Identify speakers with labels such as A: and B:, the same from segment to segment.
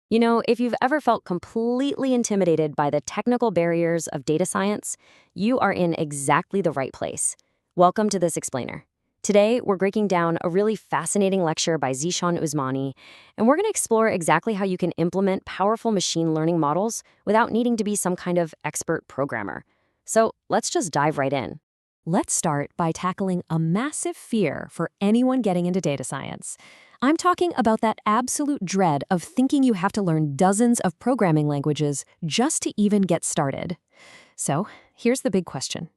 A: If you've ever felt completely intimidated by the technical barriers of data science, you are in exactly the right place. Welcome to this explainer. Today, we're breaking down a really fascinating lecture by Zishan Usmani, and we're going to explore exactly how you can implement powerful machine learning models without needing to be some kind of expert programmer. So let's just dive right in.
B: Let's start by tackling a massive fear for anyone getting into data science. I'm talking about that absolute dread of thinking you have to learn dozens of programming languages just to even get started. So, here's the big question.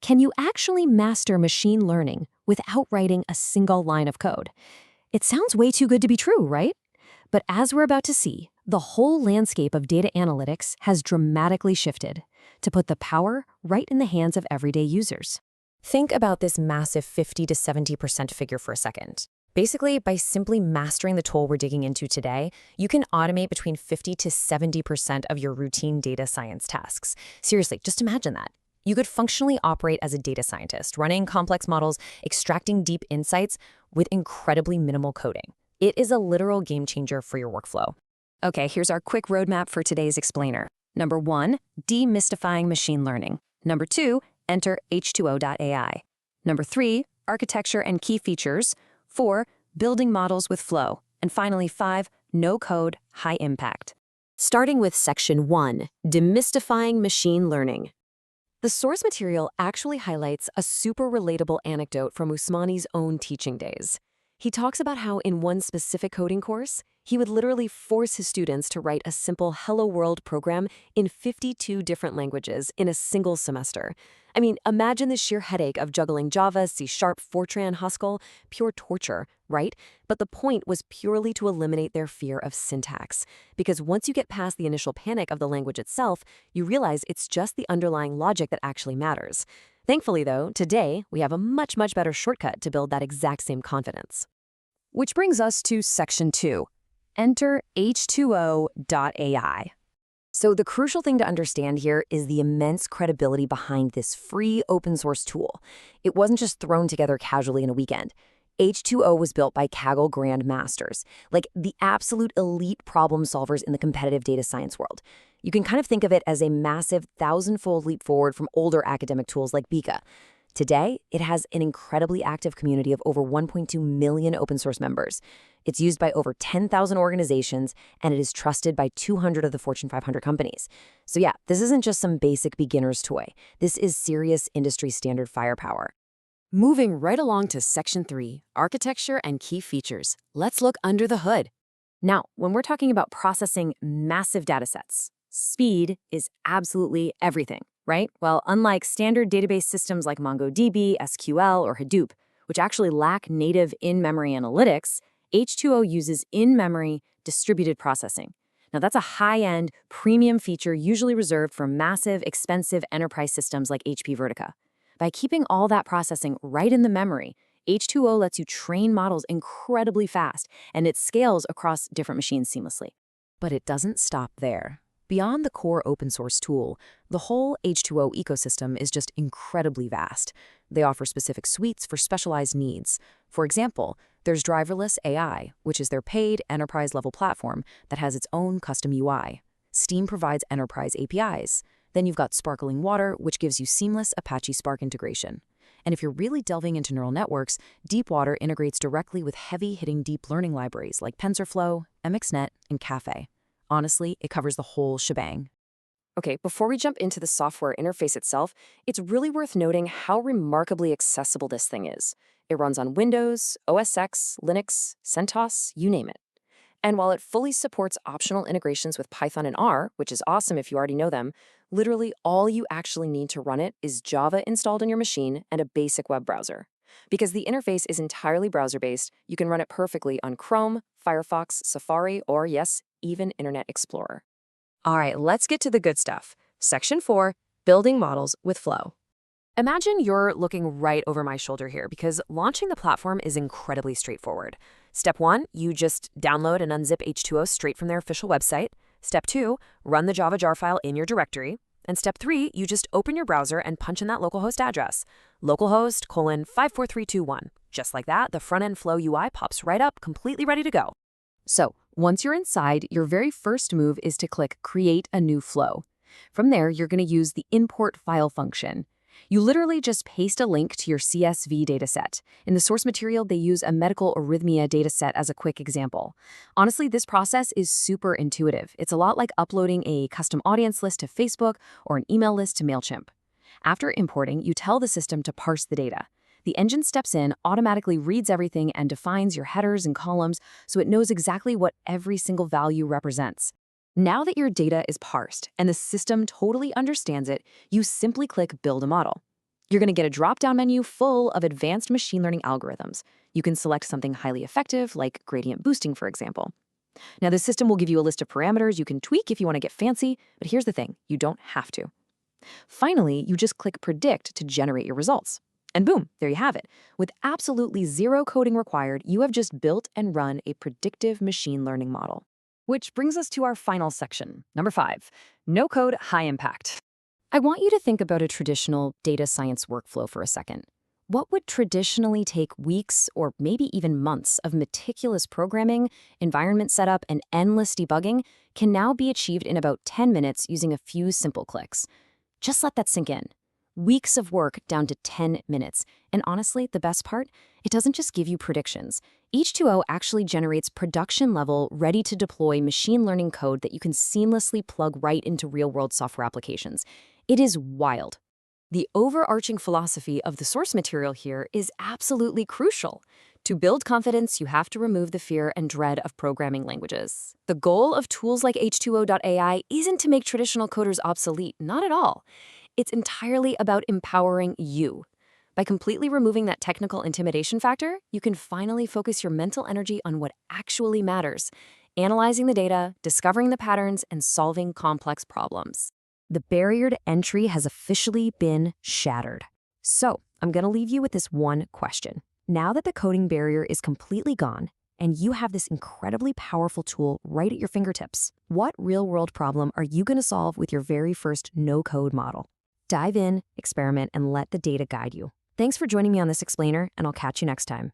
B: Can you actually master machine learning without writing a single line of code? It sounds way too good to be true, right? But as we're about to see, the whole landscape of data analytics has dramatically shifted to put the power right in the hands of everyday users.
C: Think about this massive 50 to 70% figure for a second. Basically, by simply mastering the tool we're digging into today, you can automate between 50 to 70% of your routine data science tasks. Seriously, just imagine that. You could functionally operate as a data scientist, running complex models, extracting deep insights with incredibly minimal coding. It is a literal game changer for your workflow.
B: Okay, here's our quick roadmap for today's explainer. Number 1, demystifying machine learning. Number 2, enter H2O.ai. Number 3, architecture and key features. 4, building models with flow. And finally 5, no code, high impact.
A: Starting with Section 1, Demystifying Machine Learning. The source material actually highlights a super relatable anecdote from Usmani's own teaching days. He talks about how in one specific coding course, he would literally force his students to write a simple Hello World program in 52 different languages in a single semester. I mean, imagine the sheer headache of juggling Java, C#, Fortran, Haskell, pure torture, right? But the point was purely to eliminate their fear of syntax. Because once you get past the initial panic of the language itself, you realize it's just the underlying logic that actually matters. Thankfully, though, today we have a much better shortcut to build that exact same confidence.
B: Which brings us to Section 2, enter H2O.ai.
A: So the crucial thing to understand here is the immense credibility behind this free open source tool. It wasn't just thrown together casually in a weekend. H2O was built by Kaggle grandmasters, like the absolute elite problem solvers in the competitive data science world. You can kind of think of it as a massive 1,000-fold leap forward from older academic tools like Beeka. Today, it has an incredibly active community of over 1.2 million open source members. It's used by over 10,000 organizations, and it is trusted by 200 of the Fortune 500 companies. So yeah, this isn't just some basic beginner's toy. This is serious industry standard firepower.
B: Moving right along to Section 3, architecture and key features. Let's look under the hood. Now, when we're talking about processing massive datasets, speed is absolutely everything, right? Well, unlike standard database systems like MongoDB, SQL, or Hadoop, which actually lack native in-memory analytics, H2O uses in-memory distributed processing. Now, that's a high-end, premium feature usually reserved for massive, expensive enterprise systems like HP Vertica. By keeping all that processing right in the memory, H2O lets you train models incredibly fast, and it scales across different machines seamlessly.
C: But it doesn't stop there. Beyond the core open source tool, the whole H2O ecosystem is just incredibly vast. They offer specific suites for specialized needs. For example, there's Driverless AI, which is their paid enterprise-level platform that has its own custom UI. Steam provides enterprise APIs. Then you've got Sparkling Water, which gives you seamless Apache Spark integration. And if you're really delving into neural networks, Deepwater integrates directly with heavy-hitting deep learning libraries like TensorFlow, MXNet, and Caffe. Honestly, it covers the whole shebang.
A: Okay, before we jump into the software interface itself, it's really worth noting how remarkably accessible this thing is. It runs on Windows, OS X, Linux, CentOS, you name it. And while it fully supports optional integrations with Python and R, which is awesome if you already know them, literally all you actually need to run it is Java installed on your machine and a basic web browser. Because the interface is entirely browser-based, you can run it perfectly on Chrome, Firefox, Safari, or yes, even Internet Explorer. All right, let's get to the good stuff. Section 4, Building Models with Flow. Imagine you're looking right over my shoulder here because launching the platform is incredibly straightforward. Step 1, you just download and unzip H2O straight from their official website. Step 2, run the Java jar file in your directory. And step 3, you just open your browser and punch in that localhost address, localhost:54321. Just like that, the front-end Flow UI pops right up, completely ready to go.
B: So, once you're inside, your very first move is to click Create a New Flow. From there, you're going to use the Import File function. You literally just paste a link to your CSV dataset. In the source material, they use a medical arrhythmia dataset as a quick example. Honestly, this process is super intuitive. It's a lot like uploading a custom audience list to Facebook or an email list to MailChimp. After importing, you tell the system to parse the data. The engine steps in, automatically reads everything, and defines your headers and columns so it knows exactly what every single value represents. Now that your data is parsed and the system totally understands it, you simply click Build a Model. You're going to get a drop-down menu full of advanced machine learning algorithms. You can select something highly effective, like gradient boosting, for example. Now, the system will give you a list of parameters you can tweak if you want to get fancy, but here's the thing, you don't have to. Finally, you just click Predict to generate your results. And boom, there you have it. With absolutely zero coding required, you have just built and run a predictive machine learning model. Which brings us to our final section, number 5, no code, high impact. I want you to think about a traditional data science workflow for a second. What would traditionally take weeks or maybe even months of meticulous programming, environment setup, and endless debugging can now be achieved in about 10 minutes using a few simple clicks. Just let that sink in. Weeks of work down to 10 minutes. And honestly, the best part? It doesn't just give you predictions. H2O actually generates production-level, ready-to-deploy machine learning code that you can seamlessly plug right into real-world software applications. It is wild. The overarching philosophy of the source material here is absolutely crucial. To build confidence, you have to remove the fear and dread of programming languages. The goal of tools like H2O.ai isn't to make traditional coders obsolete, not at all. It's entirely about empowering you. By completely removing that technical intimidation factor, you can finally focus your mental energy on what actually matters, analyzing the data, discovering the patterns, and solving complex problems. The barrier to entry has officially been shattered. So, I'm going to leave you with this one question. Now that the coding barrier is completely gone, and you have this incredibly powerful tool right at your fingertips, what real-world problem are you going to solve with your very first no-code model? Dive in, experiment, and let the data guide you. Thanks for joining me on this explainer, and I'll catch you next time.